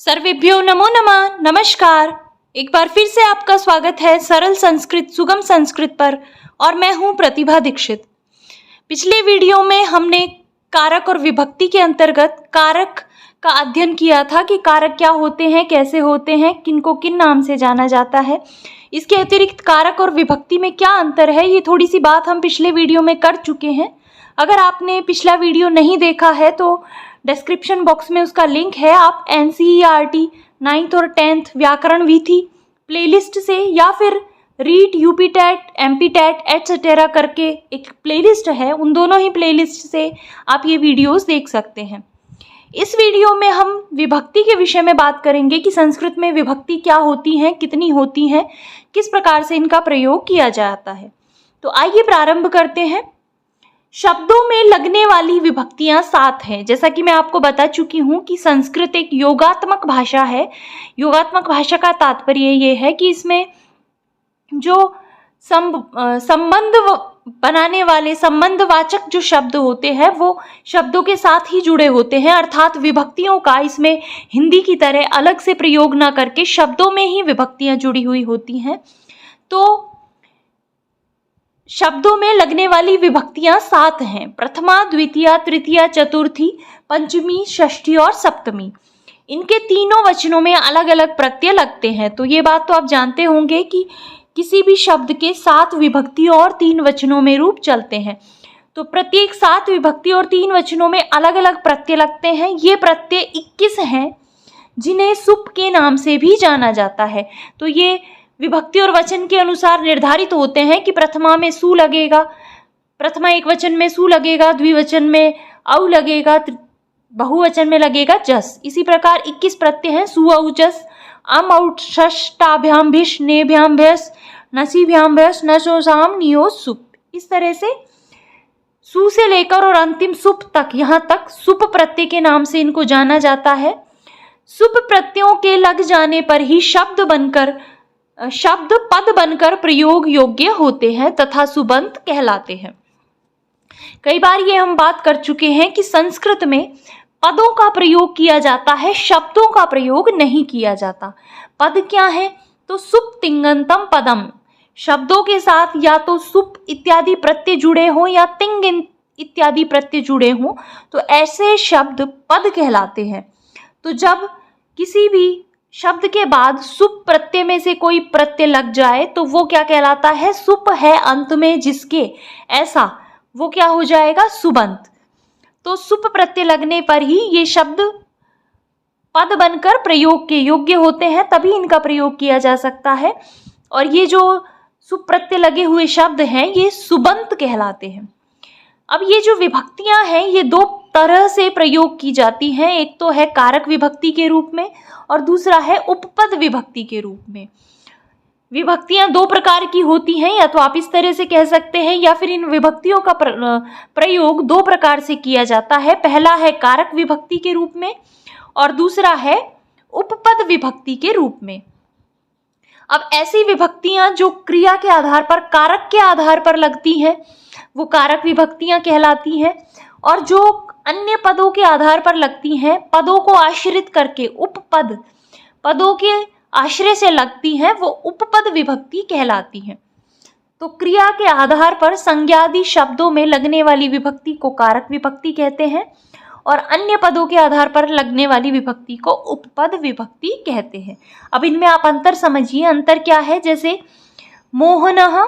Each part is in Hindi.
सर्वेभ्यो नमो नमः। नमस्कार। एक बार फिर से आपका स्वागत है सरल संस्कृत सुगम संस्कृत पर और मैं हूं प्रतिभा दीक्षित। पिछले वीडियो में हमने कारक और विभक्ति के अंतर्गत कारक का अध्ययन किया था कि कारक क्या होते हैं, कैसे होते हैं, किनको किन नाम से जाना जाता है। इसके अतिरिक्त कारक और विभक्ति में क्या अंतर है, ये थोड़ी सी बात हम पिछले वीडियो में कर चुके हैं। अगर आपने पिछला वीडियो नहीं देखा है तो डिस्क्रिप्शन बॉक्स में उसका लिंक है। आप NCERT 9th और 10th व्याकरण विधि प्लेलिस्ट से या फिर REET UP TET MP TET etcetera करके एक प्लेलिस्ट है, उन दोनों ही प्लेलिस्ट से आप ये वीडियोस देख सकते हैं। इस वीडियो में हम विभक्ति के विषय में बात करेंगे कि संस्कृत में विभक्ति क्या होती हैं, कितनी होती हैं, किस प्रकार से इनका प्रयोग किया जाता है। तो आइए प्रारंभ करते हैं। शब्दों में लगने वाली विभक्तियां 7 हैं। जैसा कि मैं आपको बता चुकी हूं कि संस्कृत एक योगात्मक भाषा है। योगात्मक भाषा का तात्पर्य ये है कि इसमें जो संबंध बनाने वाले संबंधवाचक जो शब्द होते हैं वो शब्दों के साथ ही जुड़े होते हैं, अर्थात विभक्तियों का इसमें हिंदी की तरह अलग से प्रयोग ना करके शब्दों में ही विभक्तियां जुड़ी हुई होती हैं। तो शब्दों में लगने वाली विभक्तियां 7 हैं। प्रथमा, द्वितीया, तृतीया, चतुर्थी, पंचमी, षष्ठी और सप्तमी। इनके तीनों वचनों में अलग अलग प्रत्यय लगते हैं। तो ये बात तो आप जानते होंगे कि किसी भी शब्द के 7 विभक्ति और 3 वचनों में रूप चलते हैं। तो प्रत्येक 7 विभक्ति और 3 वचनों में अलग अलग प्रत्यय लगते हैं। ये प्रत्यय 21 हैं जिन्हें सुप के नाम से भी जाना जाता है। तो ये विभक्ति और वचन के अनुसार निर्धारित होते हैं कि प्रथमा में सु लगेगा, प्रथमा एक वचन में सु लगेगा, द्विवचन में औ लगेगा, बहुवचन में लगेगा जस। इसी प्रकार 21 प्रत्यय हैं। सु औ जस, अम औ शश, टाभ्याम भिष, नेभ्याम भ्यस, नसीभ्याम भ्यस, नशो साम, नियो सुप। इस तरह से सु से लेकर और अंतिम सुप तक, यहाँ तक सुप प्रत्यय के नाम से इनको जाना जाता है। सुप प्रत्ययों के लग जाने पर ही शब्द पद बनकर प्रयोग योग्य होते हैं तथा सुबंत कहलाते हैं। कई बार ये हम बात कर चुके हैं कि संस्कृत में पदों का प्रयोग किया जाता है, शब्दों का प्रयोग नहीं किया जाता। पद क्या है? तो सुप तिंगंतम पदम। शब्दों के साथ या तो सुप इत्यादि प्रत्यय जुड़े हों या तिंग इत्यादि प्रत्यय जुड़े हों तो ऐसे शब्द पद कहलाते हैं। तो जब किसी भी शब्द के बाद सुप प्रत्यय में से कोई प्रत्यय लग जाए तो वो क्या कहलाता है? सुप है अंत में जिसके, ऐसा वो क्या हो जाएगा? सुबंत। तो सुप प्रत्यय लगने पर ही ये शब्द पद बनकर प्रयोग के योग्य होते हैं, तभी इनका प्रयोग किया जा सकता है। और ये जो सुप प्रत्यय लगे हुए शब्द हैं ये सुबंत कहलाते हैं। अब ये जो विभक्तियां हैं ये 2 तरह से प्रयोग की जाती हैं। एक तो है कारक विभक्ति के रूप में और दूसरा है उपपद विभक्ति के रूप में। विभक्तियां 2 प्रकार की होती हैं, या तो आप इस तरह से कह सकते हैं या फिर इन विभक्तियों का प्रयोग 2 प्रकार से किया जाता है। पहला है कारक विभक्ति के रूप में और दूसरा है उपपद विभक्ति के रूप में। अब ऐसी विभक्तियां जो क्रिया के आधार पर, कारक के आधार पर लगती हैं वो कारक विभक्तियां कहलाती हैं, और जो अन्य पदों के आधार पर लगती हैं, पदों को आश्रित करके उपपद, पदों के आश्रय से लगती हैं, वो उपपद विभक्ति कहलाती हैं। तो क्रिया के आधार पर संज्ञादि शब्दों में लगने वाली विभक्ति को कारक विभक्ति कहते हैं और अन्य पदों के आधार पर लगने वाली विभक्ति को उपपद विभक्ति कहते हैं। अब इनमें आप अंतर समझिए। अंतर क्या है? जैसे मोहनः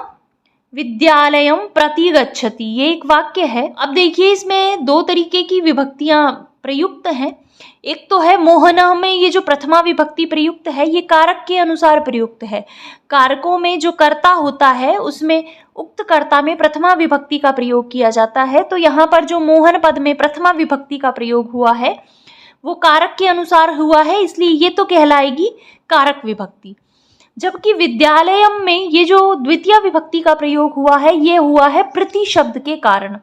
विद्यालयम प्रति गच्छति, ये एक वाक्य है। अब देखिए इसमें 2 तरीके की विभक्तियां प्रयुक्त हैं। एक तो है मोहनः में ये जो प्रथमा विभक्ति प्रयुक्त है ये कारक के अनुसार प्रयुक्त है। कारकों में जो कर्ता होता है उसमें उक्त कर्ता में प्रथमा विभक्ति का प्रयोग किया जाता है। तो यहाँ पर जो मोहन पद में प्रथमा विभक्ति का प्रयोग हुआ है वो कारक के अनुसार हुआ है, इसलिए ये तो कहलाएगी कारक विभक्ति। जबकि विद्यालयम में ये जो द्वितीय विभक्ति का प्रयोग हुआ है ये हुआ है प्रति शब्द के कारण।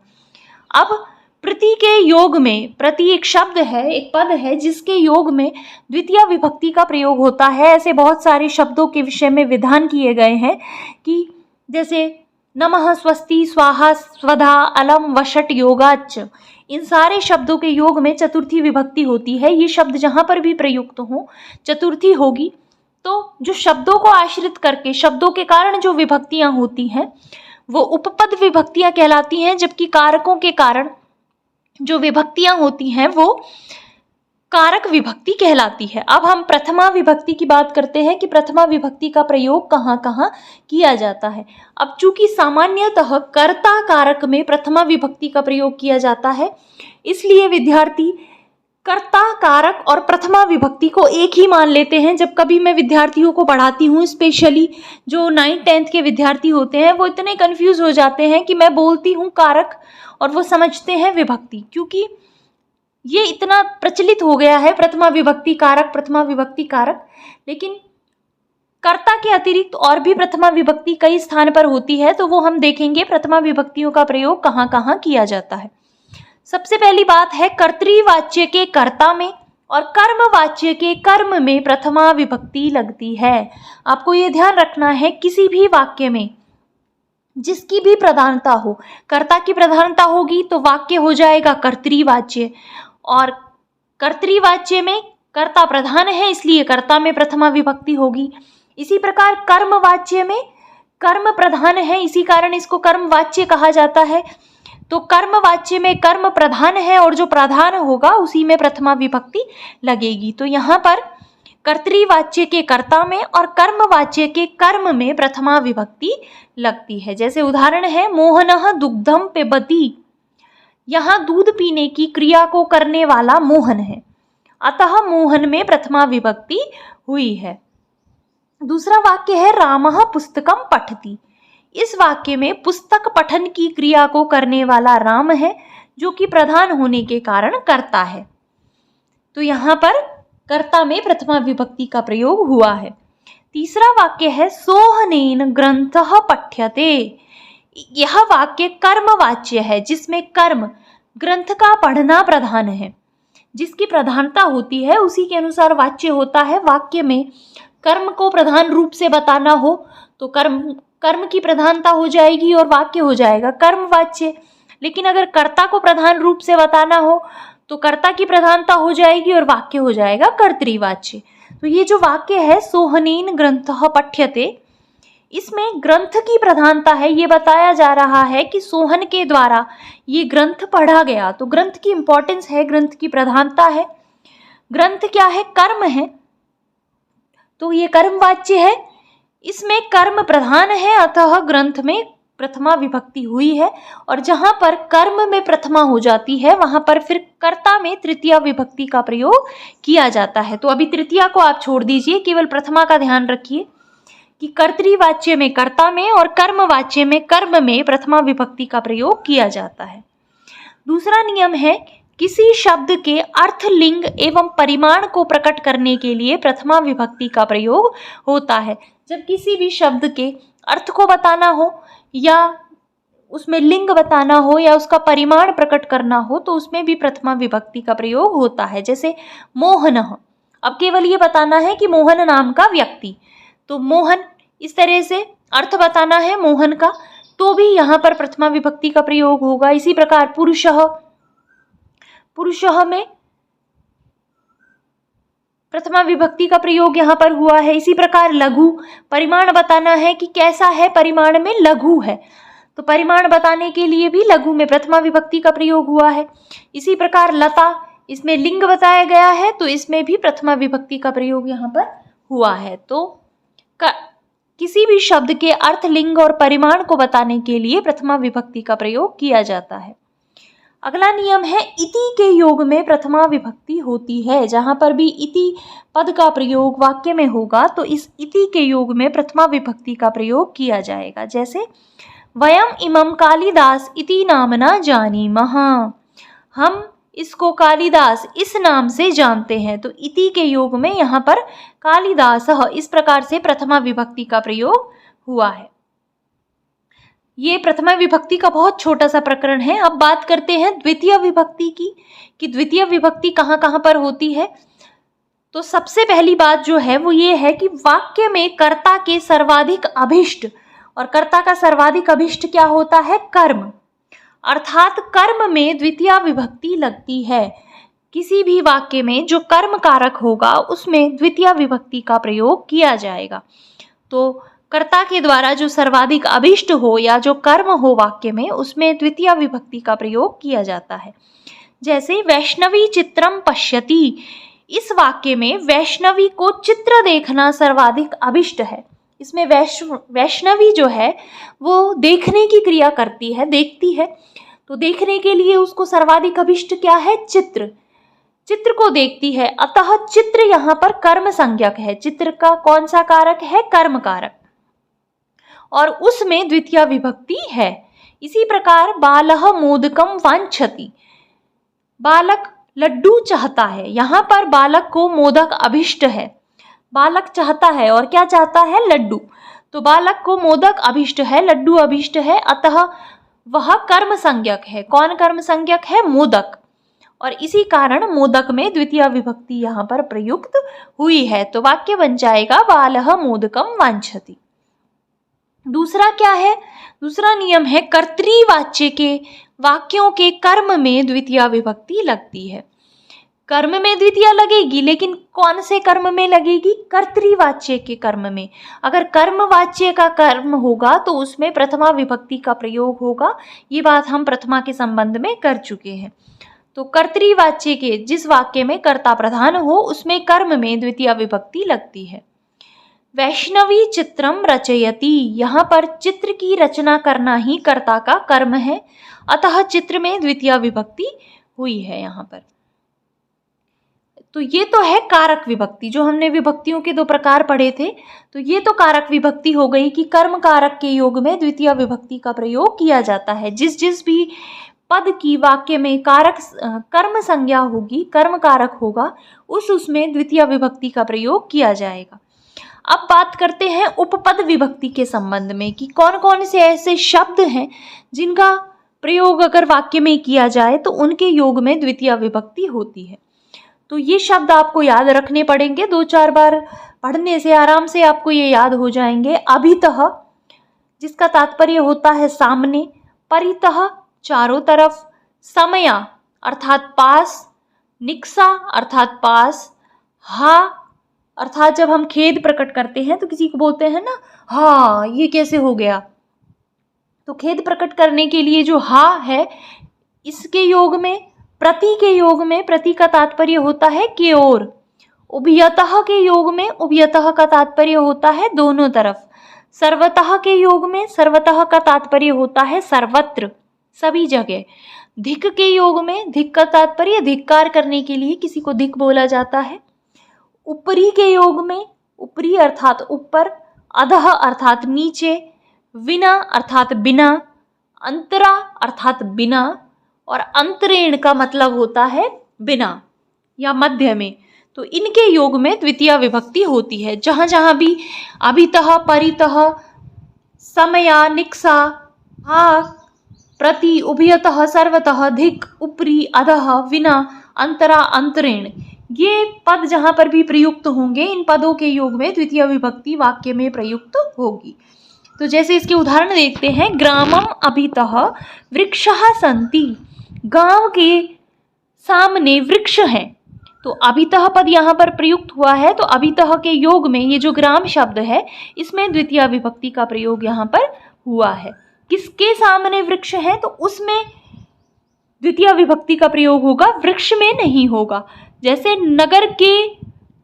अब प्रति के योग में, प्रति एक शब्द है, एक पद है जिसके योग में द्वितीय विभक्ति का प्रयोग होता है। ऐसे बहुत सारे शब्दों के विषय में विधान किए गए हैं कि जैसे नमः, स्वस्ति, स्वाहा, स्वधा, अलम, वषट, योगाच, इन सारे शब्दों के योग में चतुर्थी विभक्ति होती है। ये शब्द जहाँ पर भी प्रयुक्त हो चतुर्थी होगी। तो जो शब्दों को आश्रित करके, शब्दों के कारण जो विभक्तियां होती हैं वो उपपद विभक्तियां कहलाती हैं, जबकि कारकों के कारण जो विभक्तियां होती हैं वो कारक विभक्ति कहलाती है। अब हम प्रथमा विभक्ति की बात करते हैं कि प्रथमा विभक्ति का प्रयोग कहाँ कहाँ किया जाता है। अब चूंकि सामान्यतः कर्ता कारक में प्रथमा विभक्ति का प्रयोग किया जाता है, इसलिए विद्यार्थी कर्ता कारक और प्रथमा विभक्ति को एक ही मान लेते हैं। जब कभी मैं विद्यार्थियों को पढ़ाती हूँ, स्पेशली जो 9th 10th के विद्यार्थी होते हैं, वो इतने कंफ्यूज हो जाते हैं कि मैं बोलती हूँ कारक और वो समझते हैं विभक्ति, क्योंकि ये इतना प्रचलित हो गया है प्रथमा विभक्ति कारक, प्रथमा विभक्ति कारक। लेकिन कर्ता के अतिरिक्त और भी प्रथमा विभक्ति कई स्थान पर होती है, तो वो हम देखेंगे प्रथमा विभक्तियों का प्रयोग कहाँ कहाँ किया जाता है। सबसे पहली बात है, कर्तृवाच्य के कर्ता में और कर्मवाच्य के कर्म में प्रथमा विभक्ति लगती है। आपको ये ध्यान रखना है, किसी भी वाक्य में जिसकी भी प्रधानता हो, कर्ता की प्रधानता होगी तो वाक्य हो जाएगा कर्तृवाच्य, और कर्तृवाच्य में कर्ता प्रधान है इसलिए कर्ता में प्रथमा विभक्ति होगी। इसी प्रकार कर्मवाच्य में कर्म प्रधान है, इसी कारण इसको कर्मवाच्य कहा जाता है। तो कर्मवाच्य में कर्म प्रधान है और जो प्रधान होगा उसी में प्रथमा विभक्ति लगेगी। तो यहाँ पर कर्तृवाच्य के कर्ता में और कर्मवाच्य के कर्म में प्रथमा विभक्ति लगती है। जैसे उदाहरण है, मोहनः दुग्धम पिबति, यहाँ दूध पीने की क्रिया को करने वाला मोहन है, अतः मोहन में प्रथमा विभक्ति हुई है। दूसरा वाक्य है, रामः पुस्तकम पठति, इस वाक्य में पुस्तक पठन की क्रिया को करने वाला राम है, जो कि प्रधान होने के कारण कर्ता है। तो यहाँ पर कर्ता में प्रथमा विभक्ति का प्रयोग हुआ है। तीसरा वाक्य है, सोहनेन ग्रंथः पठ्यते, यह वाक्य कर्मवाच्य है, जिसमें कर्म ग्रंथ का पढ़ना प्रधान है। जिसकी प्रधानता होती है उसी के अनुसार वाच्य होता है। वाक्य में कर्म को प्रधान रूप से बताना हो तो कर्म की प्रधानता हो जाएगी और वाक्य हो जाएगा कर्मवाच्य। लेकिन अगर कर्ता को प्रधान रूप से बताना हो तो कर्ता की प्रधानता हो जाएगी और वाक्य हो जाएगा कर्तृवाच्य। तो ये जो वाक्य है, सोहनेन ग्रंथः पठ्यते, इसमें ग्रंथ की प्रधानता है। ये बताया जा रहा है कि सोहन के द्वारा ये ग्रंथ पढ़ा गया, तो ग्रंथ की इंपॉर्टेंस है, ग्रंथ की प्रधानता है। ग्रंथ क्या है? कर्म है, तो ये कर्मवाच्य है, इसमें कर्म प्रधान है, अतः ग्रंथ में प्रथमा विभक्ति हुई है। और जहां पर कर्म में प्रथमा हो जाती है वहां पर फिर कर्ता में तृतीया विभक्ति का प्रयोग किया जाता है। तो अभी तृतीया को आप छोड़ दीजिए, केवल प्रथमा का ध्यान रखिए कि कर्तृवाच्य में कर्ता में और कर्मवाच्य में कर्म में प्रथमा विभक्ति का प्रयोग किया जाता है। दूसरा नियम है, किसी शब्द के अर्थ, लिंग एवं परिमाण को प्रकट करने के लिए प्रथमा विभक्ति का प्रयोग होता है। जब किसी भी शब्द के अर्थ को बताना हो या उसमें लिंग बताना हो या उसका परिमाण प्रकट करना हो तो उसमें भी प्रथमा विभक्ति का प्रयोग होता है। जैसे मोहनः, अब केवल ये बताना है कि मोहन नाम का व्यक्ति, तो मोहन इस तरह से अर्थ बताना है मोहन का, तो भी यहाँ पर प्रथमा विभक्ति का प्रयोग होगा। इसी प्रकार पुरुषः, पुरुषः में प्रथमा विभक्ति का प्रयोग यहाँ पर हुआ है। इसी प्रकार लघु, परिमाण बताना है कि कैसा है, परिमाण में लघु है, तो परिमाण बताने के लिए भी लघु में प्रथमा विभक्ति का प्रयोग हुआ है। इसी प्रकार लता, इसमें लिंग बताया गया है तो इसमें भी प्रथमा विभक्ति का प्रयोग यहाँ पर हुआ है। तो किसी भी शब्द के अर्थ, लिंग और परिमाण को बताने के लिए प्रथमा विभक्ति का प्रयोग किया जाता है। अगला नियम है, इति के योग में प्रथमा विभक्ति होती है। जहां पर भी इति पद का प्रयोग वाक्य में होगा तो इस इति के योग में प्रथमा विभक्ति का प्रयोग किया जाएगा। जैसे वयम इमं कालिदास इति नामना जानीमः, हम इसको कालिदास इस नाम से जानते हैं। तो इति के योग में यहाँ पर कालिदासः, इस प्रकार से प्रथमा विभक्ति का प्रयोग हुआ है। ये प्रथमा विभक्ति का बहुत छोटा सा प्रकरण है। अब बात करते हैं द्वितीय विभक्ति की, कि द्वितीय विभक्ति कहाँ कहाँ पर होती है। तो सबसे पहली बात जो है वो ये है कि वाक्य में कर्ता के सर्वाधिक अभिष्ट और कर्ता का सर्वाधिक अभिष्ट क्या होता है? कर्म। अर्थात कर्म में द्वितीया विभक्ति लगती है। किसी भी वाक्य में जो कर्म कारक होगा उसमें द्वितीया विभक्ति का प्रयोग किया जाएगा। तो कर्ता के द्वारा जो सर्वाधिक अभिष्ट हो या जो कर्म हो वाक्य में, उसमें द्वितीया विभक्ति का प्रयोग किया जाता है। जैसे वैष्णवी चित्रम पश्यति, इस वाक्य में वैष्णवी को चित्र देखना सर्वाधिक अभिष्ट है। इसमें वैष्णवी जो है वो देखने की क्रिया करती है, देखती है, तो देखने के लिए उसको सर्वाधिक अभिष्ट क्या है? चित्र। चित्र को देखती है, अतः चित्र यहाँ पर कर्म संज्ञक है। चित्र का कौन सा कारक है? कर्म कारक, और उसमें द्वितीया विभक्ति है। इसी प्रकार बालः मोदकम वांछति, बालक लड्डू चाहता है। यहाँ पर बालक को मोदक अभिष्ट है, बालक चाहता है, और क्या चाहता है? लड्डू। तो बालक को मोदक अभिष्ट है, लड्डू अभिष्ट है, अतः वह कर्म संज्ञक है। कौन कर्म संज्ञक है? मोदक। और इसी कारण मोदक में द्वितीया विभक्ति यहाँ पर प्रयुक्त हुई है। तो वाक्य बन जाएगा बालः मोदकम वांछति। दूसरा क्या है? दूसरा नियम है कर्तृवाच्य के वाक्यों के कर्म में द्वितीया विभक्ति लगती है। कर्म में द्वितीया लगेगी, लेकिन कौन से कर्म में लगेगी? कर्तृवाच्य के कर्म में। अगर कर्मवाच्य का कर्म होगा तो उसमें प्रथमा विभक्ति का प्रयोग होगा। ये बात हम प्रथमा के संबंध में कर चुके हैं। तो कर्तृवाच्य के जिस वाक्य में कर्ता प्रधान हो उसमें कर्म में द्वितीया विभक्ति लगती है। वैष्णवी चित्रम रचयति, यहाँ पर चित्र की रचना करना ही कर्ता का कर्म है, अतः चित्र में द्वितीया विभक्ति हुई है यहाँ पर। तो ये तो है कारक विभक्ति। जो हमने विभक्तियों के दो प्रकार पढ़े थे, तो ये तो कारक विभक्ति हो गई कि कर्म कारक के योग में द्वितीया विभक्ति का प्रयोग किया जाता है। जिस जिस भी पद की वाक्य में कारक कर्म संज्ञा होगी, कर्म कारक होगा, उसमें द्वितीया विभक्ति का प्रयोग किया जाएगा। अब बात करते हैं उपपद विभक्ति के संबंध में कि कौन कौन से ऐसे शब्द हैं जिनका प्रयोग अगर वाक्य में किया जाए तो उनके योग में द्वितीया विभक्ति होती है। तो ये शब्द आपको याद रखने पड़ेंगे, 2-4 बार पढ़ने से आराम से आपको ये याद हो जाएंगे। अभितः, जिसका तात्पर्य होता है सामने, परितः चारों तरफ, समया अर्थात पास, निक्सा अर्थात पास, हा अर्थात जब हम खेद प्रकट करते हैं तो किसी को बोलते हैं ना, हाँ ये कैसे हो गया, तो खेद प्रकट करने के लिए जो हा है, इसके योग में, प्रति के योग में, प्रति का तात्पर्य होता है की ओर। उभयतः के योग में उभयतः का तात्पर्य होता है दोनों तरफ। सर्वतः के योग में सर्वतः का तात्पर्य होता है सर्वत्र, सभी जगह। धिक के योग में धिक का तात्पर्य धिक्कार करने के लिए किसी को धिक बोला जाता है। ऊपरी के योग में ऊपरी अर्थात ऊपर, अधः अर्थात नीचे, विना अर्थात बिना, अंतरा अर्थात बिना, और अंतरेण का मतलब होता है बिना या मध्य में। तो इनके योग में द्वितीया विभक्ति होती है। जहाँ जहाँ भी अभितः, परितः, समया, निक्सा, हा, प्रति, उभयतः, सर्वतः, धिक, ऊपरी, अधः, विना, अंतरा, अंतरेण, ये पद जहाँ पर भी प्रयुक्त होंगे, इन पदों के योग में द्वितीय विभक्ति वाक्य में प्रयुक्त होगी। तो जैसे इसके उदाहरण देखते हैं, ग्रामम अभितः वृक्षः सन्ति, गांव के सामने वृक्ष हैं। तो अभितः पद यहाँ पर प्रयुक्त हुआ है, तो अभितः के योग में ये जो ग्राम शब्द है, इसमें द्वितीय विभक्ति का प्रयोग यहाँ पर हुआ है। किसके सामने वृक्ष है, तो उसमें द्वितीय विभक्ति का प्रयोग होगा, वृक्ष में नहीं होगा। जैसे नगर के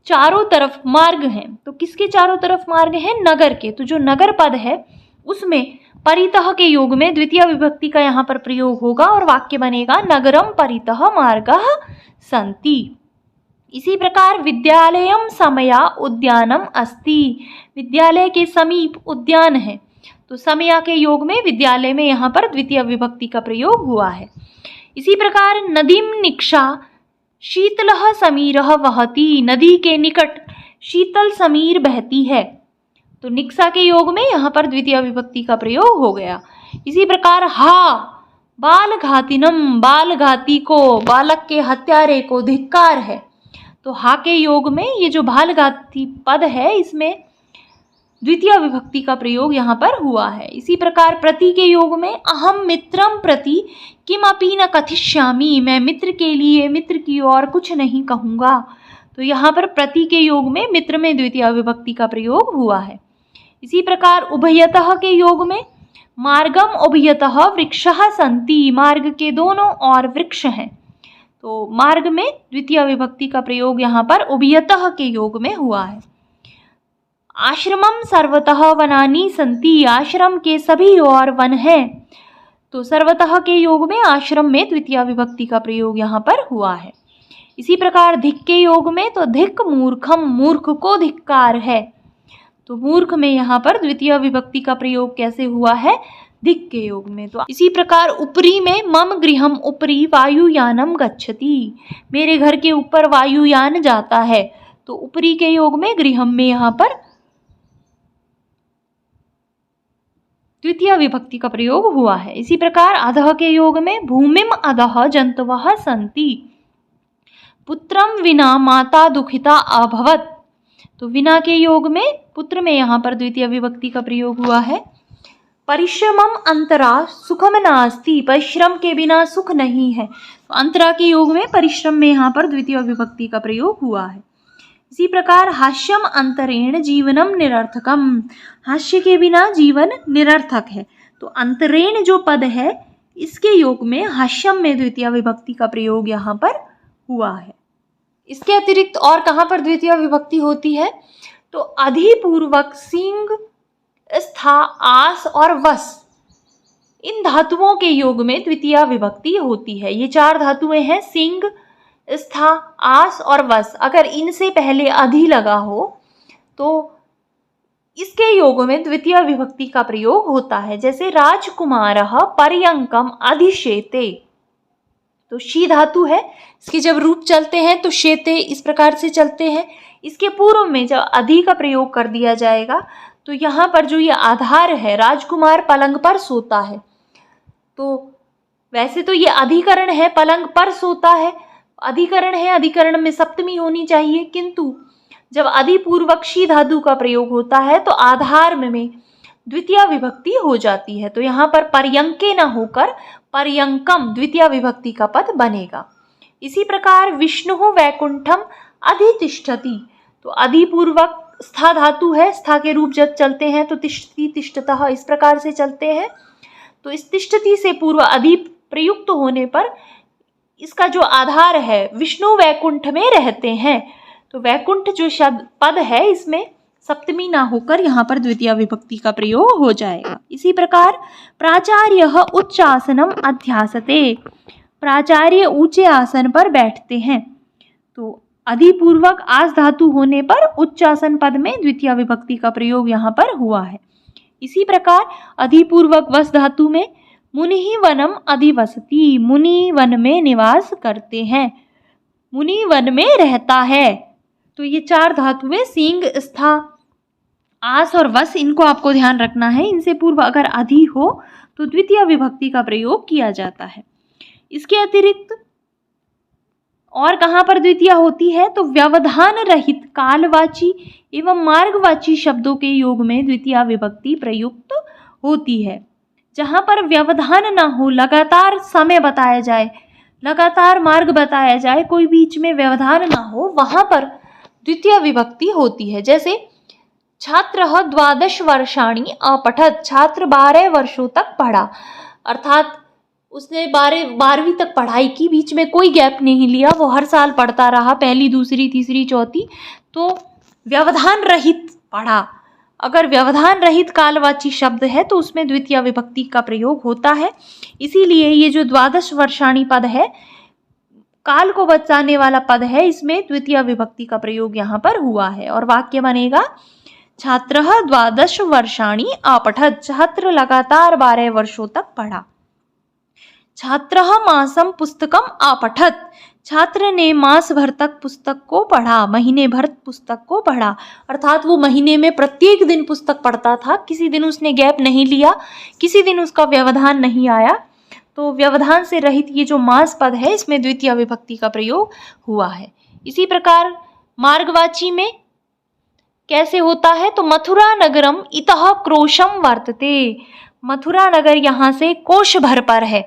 चारों तरफ मार्ग हैं, तो किसके चारों तरफ मार्ग हैं? नगर के। तो जो नगर पद है उसमें परितः के योग में द्वितीय विभक्ति का यहाँ पर प्रयोग होगा और वाक्य बनेगा नगरम परितः मार्गः सन्ति। इसी प्रकार विद्यालयम समया उद्यानम अस्ति, विद्यालय के समीप उद्यान है, तो समया के योग में विद्यालय में यहाँ पर द्वितीय विभक्ति का प्रयोग हुआ है। इसी प्रकार नदीम निक्षा शीतलः समीरः वहति, नदी के निकट शीतल समीर बहती है, तो निक्सा के योग में यहाँ पर द्वितीय विभक्ति का प्रयोग हो गया। इसी प्रकार हा बालघातिनम, बालघाती को, बालक के हत्यारे को धिक्कार है, तो हा के योग में ये जो बालघाती पद है इसमें द्वितीय विभक्ति का प्रयोग यहाँ पर हुआ है। इसी प्रकार प्रति के योग में अहम मित्रम प्रति किमपि न कथिष्यामि, मैं मित्र के लिए, मित्र की ओर कुछ नहीं कहूँगा। तो यहाँ पर प्रति के योग में मित्र में द्वितीय विभक्ति का प्रयोग हुआ है। इसी प्रकार उभयतः के योग में मार्गम उभयतः वृक्षः सन्ति, मार्ग के दोनों ओर वृक्ष हैं। तो मार्ग में द्वितीय विभक्ति का प्रयोग यहाँ पर उभयतः के योग में हुआ है। आश्रमम सर्वतः वनानि सन्ति, आश्रम के सभी ओर वन है। तो सर्वतः के योग में आश्रम में द्वितीय विभक्ति का प्रयोग यहाँ पर हुआ है। इसी प्रकार धिक् के योग में तो धिक् मूर्खम, मूर्ख को धिक्कार है। तो मूर्ख में यहाँ पर द्वितीय विभक्ति का प्रयोग कैसे हुआ है? धिक् के योग में। तो इसी प्रकार उपरी में मम गृहम उपरी वायुयानम गच्छति, मेरे घर के ऊपर वायुयान जाता है। तो उपरी के योग में गृहम में यहाँ पर द्वितीय विभक्ति का प्रयोग हुआ है। इसी प्रकार अधः के योग में भूमिम अधः जंतवः सन्ति, पुत्रम विना माता दुखिता अभवत। तो विना के योग में पुत्र में यहाँ पर द्वितीय विभक्ति का प्रयोग हुआ है। परिश्रमम अंतरा सुखम नास्ति, परिश्रम के बिना सुख नहीं है। तो अंतरा के योग में परिश्रम में यहाँ पर द्वितीय विभक्ति का प्रयोग हुआ है। इसी प्रकार हास्यम अंतरेण जीवनम निरर्थकम, हास्य के बिना जीवन निरर्थक है। तो अंतरेण जो पद है इसके योग में हास्यम में द्वितीय विभक्ति का प्रयोग यहाँ पर हुआ है। इसके अतिरिक्त और कहाँ पर द्वितीय विभक्ति होती है? तो अधिपूर्वक सिंह, स्था, आस और वस, इन धातुओं के योग में द्वितीय विभक्ति होती है। ये चार धातुएं हैं, सिंह, स्था, आस और वस। अगर इनसे पहले अधि लगा हो तो इसके योग में द्वितीय विभक्ति का प्रयोग होता है। जैसे राजकुमारः पर्यंकम अधिशेते, तो शी धातु है, इसके जब रूप चलते हैं तो शेते इस प्रकार से चलते हैं। इसके पूर्व में जब अधि का प्रयोग कर दिया जाएगा तो यहाँ पर जो ये आधार है, राजकुमार पलंग पर सोता है, तो वैसे तो ये अधिकरण है, पलंग पर सोता है, अधिकरण है, अधिकरण में सप्तमी होनी चाहिए, किंतु जब अधिपूर्वक शी धातु का प्रयोग होता है तो आधार में द्वितीय विभक्ति हो जाती है। तो यहाँ पर पर्यंके न होकर पर्यंकम द्वितीय विभक्ति का पद बनेगा। इसी प्रकार विष्णु वैकुंठम अधितिष्ठति, तो अधिपूर्वक स्था धातु है, स्था के रूप जब चलते हैं तो तिष्ठति, तिष्ठतः इस प्रकार से चलते हैं। तो इस तिष्ठति से पूर्व अधि प्रयुक्त होने पर इसका जो आधार है विष्णु वैकुंठ में रहते हैं, तो वैकुंठ जो शब्द पद है इसमें सप्तमी ना होकर यहाँ पर द्वितीय विभक्ति का प्रयोग हो जाएगा। इसी प्रकार प्राचार्यः उच्चासनम अध्यासते, प्राचार्य ऊंचे आसन पर बैठते हैं। तो अधिपूर्वक आस धातु होने पर उच्चासन पद में द्वितीय विभक्ति का प्रयोग यहाँ पर हुआ है। इसी प्रकार अधिपूर्वक वस धातु में मुनि वनम अधिवसति, मुनि वन में निवास करते हैं, मुनि वन में रहता है। तो ये चार धातुएं सींग, स्था, आस और वस, इनको आपको ध्यान रखना है। इनसे पूर्व अगर अधि हो तो द्वितीय विभक्ति का प्रयोग किया जाता है। इसके अतिरिक्त और कहाँ पर द्वितीय होती है? तो व्यवधान रहित कालवाची एवं मार्गवाची शब्दों के योग में द्वितीय विभक्ति प्रयुक्त होती है। जहाँ पर व्यवधान ना हो, लगातार समय बताया जाए, लगातार मार्ग बताया जाए, कोई बीच में व्यवधान ना हो, वहाँ पर द्वितीय विभक्ति होती है। जैसे छात्रः 12 वर्षाणि अपठत्, छात्र 12 वर्षों तक पढ़ा, अर्थात उसने 12वीं तक पढ़ाई की, बीच में कोई गैप नहीं लिया, वो हर साल पढ़ता रहा, पहली, दूसरी, तीसरी, चौथी, तो व्यवधान रहित पढ़ा। अगर व्यवधान रहित कालवाची शब्द है तो उसमें द्वितीय विभक्ति का प्रयोग होता है। इसीलिए ये जो 12 वर्षाणि पद है, काल को बचाने वाला पद है, इसमें द्वितीय विभक्ति का प्रयोग यहाँ पर हुआ है। और वाक्य बनेगा छात्रः 12 वर्षाणि अपठत्, छात्र लगातार 12 वर्षों तक पढ़ा। छात्रः मासम पुस्तकम अपठत्, छात्र ने मास भर तक पुस्तक को पढ़ा, महीने भर पुस्तक को पढ़ा, अर्थात वो महीने में प्रत्येक दिन पुस्तक पढ़ता था, किसी दिन उसने गैप नहीं लिया, किसी दिन उसका व्यवधान नहीं आया। तो व्यवधान से रहित ये जो मास पद है इसमें द्वितीय विभक्ति का प्रयोग हुआ है। इसी प्रकार मार्गवाची में कैसे होता है? तो मथुरा नगरम इतः क्रोशम वर्तते। मथुरा नगर यहाँ से कोश भर पर है,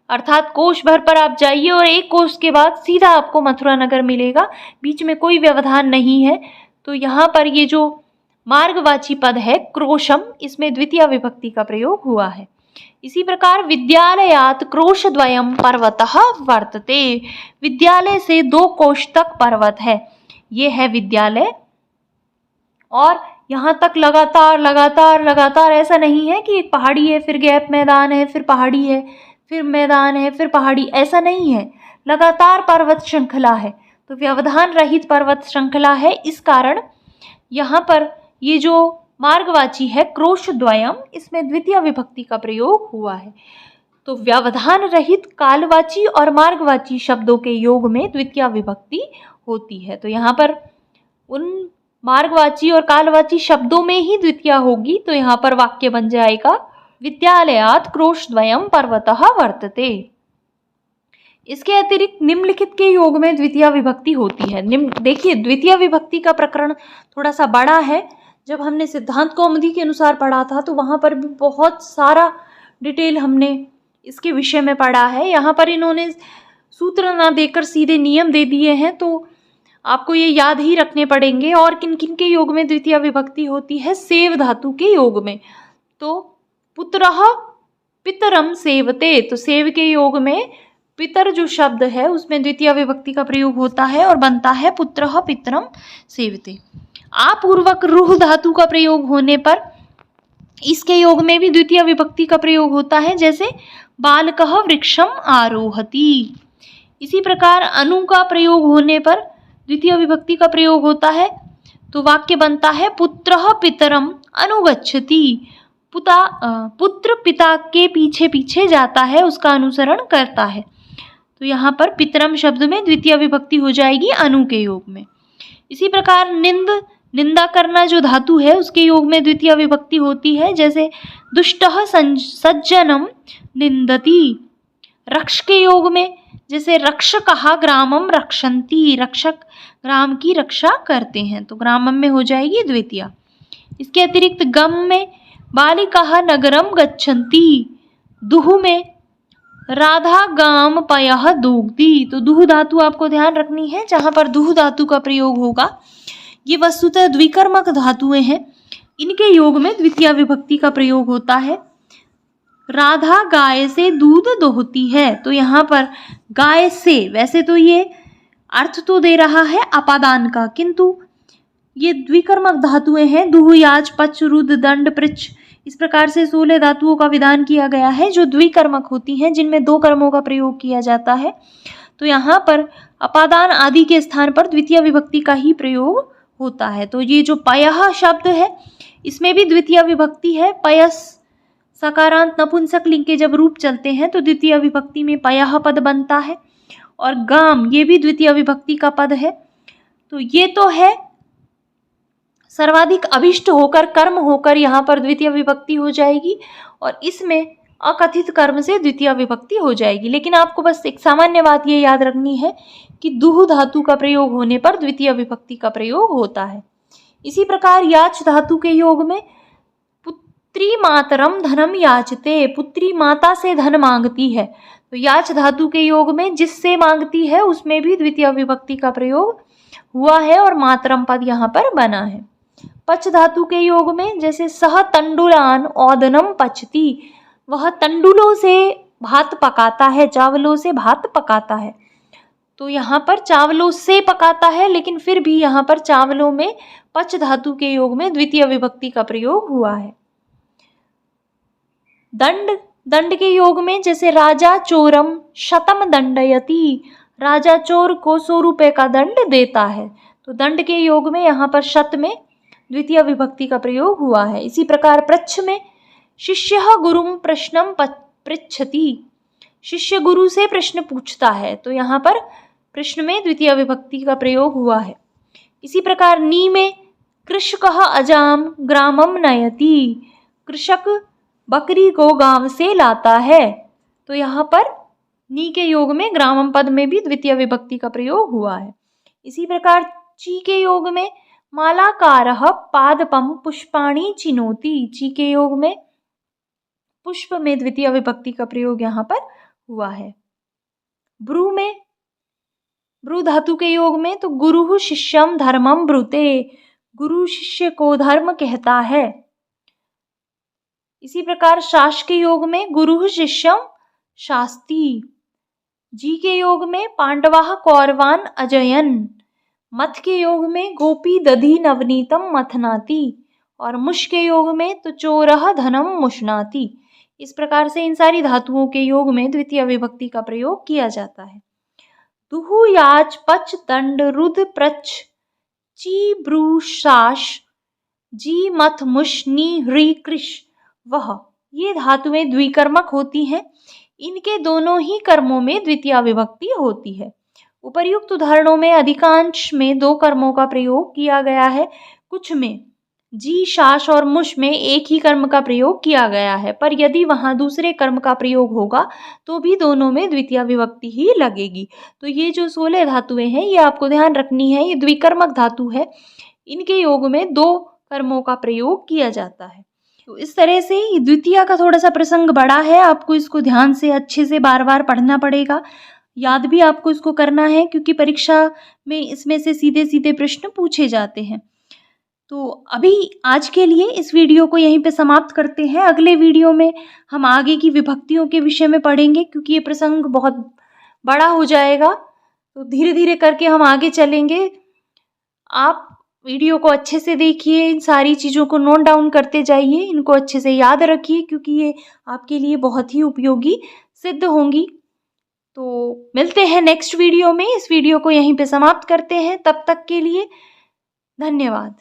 अर्थात कोश भर पर आप जाइए और एक कोश के बाद सीधा आपको मथुरा नगर मिलेगा, बीच में कोई व्यवधान नहीं है। तो यहाँ पर ये जो मार्गवाची पद है क्रोशम, इसमें द्वितीय विभक्ति का प्रयोग हुआ है। इसी प्रकार विद्यालयात् क्रोशद्वयं पर्वतः वर्तते। विद्यालय से 2 कोश तक पर्वत है, ये है विद्यालय। और यहाँ तक लगातार लगातार लगातार ऐसा नहीं है कि एक पहाड़ी है फिर गैप मैदान है फिर पहाड़ी है फिर मैदान है फिर पहाड़ी, ऐसा नहीं है, लगातार पर्वत श्रृंखला है। तो व्यवधान रहित पर्वत श्रृंखला है, इस कारण यहाँ पर ये जो मार्गवाची है क्रोशद्वयम, इसमें द्वितीय विभक्ति का प्रयोग हुआ है। तो व्यवधान रहित कालवाची और मार्गवाची शब्दों के योग में द्वितीय विभक्ति होती है। तो यहाँ पर उन मार्गवाची और कालवाची शब्दों में ही द्वितीय होगी, तो यहाँ पर वाक्य बन जाएगा विद्यालयात् क्रोशद्वयं पर्वतः वर्तते। इसके अतिरिक्त निम्नलिखित के योग में द्वितीय विभक्ति होती है। देखिए, द्वितीय विभक्ति का प्रकरण थोड़ा सा बड़ा है। जब हमने सिद्धांत कौमुदी के अनुसार पढ़ा था तो वहाँ पर भी बहुत सारा डिटेल हमने इसके विषय में पढ़ा है। यहाँ पर इन्होंने सूत्र ना देकर सीधे नियम दे दिए हैं, तो आपको ये याद ही रखने पड़ेंगे। और किन किन के योग में द्वितीय विभक्ति होती है? सेव धातु के योग में। तो पुत्रः पितरम सेवते, तो सेव के योग में पितर जो शब्द है उसमें द्वितीय विभक्ति का प्रयोग होता है और बनता है पुत्रः पितरम सेवते। आपूर्वक रुह धातु का प्रयोग होने पर इसके योग में भी द्वितीय विभक्ति का प्रयोग होता है, जैसे बालकः वृक्षम आरोहति। इसी प्रकार अनु का प्रयोग होने पर द्वितीय विभक्ति का प्रयोग होता है, तो वाक्य बनता है पुत्रः पितरम अनुगच्छति। पुत्र पिता के पीछे पीछे जाता है, उसका अनुसरण करता है। तो यहाँ पर पितरम शब्द में द्वितीय विभक्ति हो जाएगी अनु के योग में। इसी प्रकार निंदा करना जो धातु है उसके योग में द्वितीय विभक्ति होती है, जैसे दुष्टः सज्जनम निंदति। रक्ष के योग में जैसे रक्षकः ग्रामम रक्षन्ति, रक्षक ग्राम की रक्षा करते हैं, तो ग्रामम में हो जाएगी द्वितीय। इसके अतिरिक्त गम में बालिकाः नगरम गच्छन्ति। दुह में राधा गाम पयः दूग्धि। तो दुह धातु आपको ध्यान रखनी है, जहाँ पर दुह धातु का प्रयोग होगा ये वस्तुतः द्विकर्मक धातुएं हैं, इनके योग में द्वितीय विभक्ति का प्रयोग होता है। राधा गाय से दूध दोहती है, तो यहाँ पर गाय से, वैसे तो ये अर्थ तो दे रहा है अपादान का, किंतु ये द्विकर्मक धातुएं हैं। दुह, याज, पच, रुद, दंड, पृच्छ, इस प्रकार से 16 धातुओं का विधान किया गया है जो द्विकर्मक होती हैं, जिनमें 2 कर्मों का प्रयोग किया जाता है। तो यहाँ पर अपादान आदि के स्थान पर द्वितीय विभक्ति का ही प्रयोग होता है। तो ये जो पयः शब्द है इसमें भी द्वितीय विभक्ति है। पयस सकारांत नपुंसक लिंग के जब रूप चलते हैं तो द्वितीय विभक्ति में पयः पद बनता है। और गाम, ये भी द्वितीय विभक्ति का पद है। तो ये तो है सर्वाधिक अभिष्ट होकर, कर्म होकर यहाँ पर द्वितीय विभक्ति हो जाएगी, और इसमें अकथित कर्म से द्वितीय विभक्ति हो जाएगी। लेकिन आपको बस एक सामान्य बात ये याद रखनी है कि दुह धातु का प्रयोग होने पर द्वितीय विभक्ति का प्रयोग होता है। इसी प्रकार याच धातु के योग में पुत्री मातरम धनम याचते, पुत्री माता से धन मांगती है। तो याच धातु के योग में जिससे मांगती है उसमें भी द्वितीय विभक्ति का प्रयोग हुआ है और मातरम पद यहाँ पर बना है। पच धातु के योग में जैसे सह तंडुलान ओदनम पचती, वह तंडुलों से भात पकाता है, चावलों से भात पकाता है। तो यहाँ पर चावलों से पकाता है, लेकिन फिर भी यहाँ पर चावलों में पच धातु के योग में द्वितीय विभक्ति का प्रयोग हुआ है। दंड के योग में जैसे राजा चोरम शतम दंडयति, राजा चोर को 100 रुपए का दंड देता है। तो दंड के योग में यहाँ पर शत में द्वितीय विभक्ति का प्रयोग हुआ है। इसी प्रकार पृच्छ में शिष्यः गुरुम प्रश्नम पृच्छति, शिष्य गुरु से प्रश्न पूछता है, तो यहाँ पर प्रश्न में द्वितीय विभक्ति का प्रयोग हुआ है। इसी प्रकार नी में कृषकः अजाम ग्रामम नयति, कृषक बकरी को गांव से लाता है। तो यहाँ पर नी के योग में ग्रामम पद में भी द्वितीय विभक्ति का प्रयोग हुआ है। इसी प्रकार ची के योग में मालाकारः पादपम पुष्पाणि चिनोति। ची के योग में पुष्प में द्वितीय विभक्ति का प्रयोग यहाँ पर हुआ है। ब्रू में, ब्रू धातु के योग में तो गुरु शिष्यम धर्मम ब्रूते, गुरु शिष्य को धर्म कहता है। इसी प्रकार शास के योग में गुरु शिष्यम शास्ति। जी के योग में पांडवाः कौरवान अजयन। मथ के योग में गोपी दधि नवनीतम मथनाति। और मुश के योग में तो चोरः धनम मुष्णाति। इस प्रकार से इन सारी धातुओं के योग में द्वितीय विभक्ति का प्रयोग किया जाता है। दुहु याच पच दंड रुद प्रच ची ब्रू शास जी मथ मुश नी ह्री कृश वह, ये धातुएं द्विकर्मक होती हैं। इनके दोनों ही कर्मों में द्वितीय विभक्ति होती है। उपर्युक्त उदाहरणों में अधिकांश में दो कर्मों का प्रयोग किया गया है, कुछ में जी, शास और मुश में एक ही कर्म का प्रयोग किया गया है, पर यदि वहाँ दूसरे कर्म का प्रयोग होगा तो भी दोनों में द्वितीय विभक्ति ही लगेगी। तो ये जो 16 धातुएं हैं ये आपको ध्यान रखनी है, ये द्विकर्मक धातु है, इनके योग में दो कर्मों का प्रयोग किया जाता है। तो इस तरह से द्वितीय का थोड़ा सा प्रसंग बड़ा है, आपको इसको ध्यान से अच्छे से बार बार पढ़ना पड़ेगा, याद भी आपको इसको करना है, क्योंकि परीक्षा में इसमें से सीधे सीधे प्रश्न पूछे जाते हैं। तो अभी आज के लिए इस वीडियो को यहीं पे समाप्त करते हैं। अगले वीडियो में हम आगे की विभक्तियों के विषय में पढ़ेंगे, क्योंकि ये प्रसंग बहुत बड़ा हो जाएगा, तो धीरे धीरे करके हम आगे चलेंगे। आप वीडियो को अच्छे से देखिए, इन सारी चीज़ों को नोट डाउन करते जाइए, इनको अच्छे से याद रखिए, क्योंकि ये आपके लिए बहुत ही उपयोगी सिद्ध होंगी। तो मिलते हैं नेक्स्ट वीडियो में। इस वीडियो को यहीं पे समाप्त करते हैं। तब तक के लिए धन्यवाद।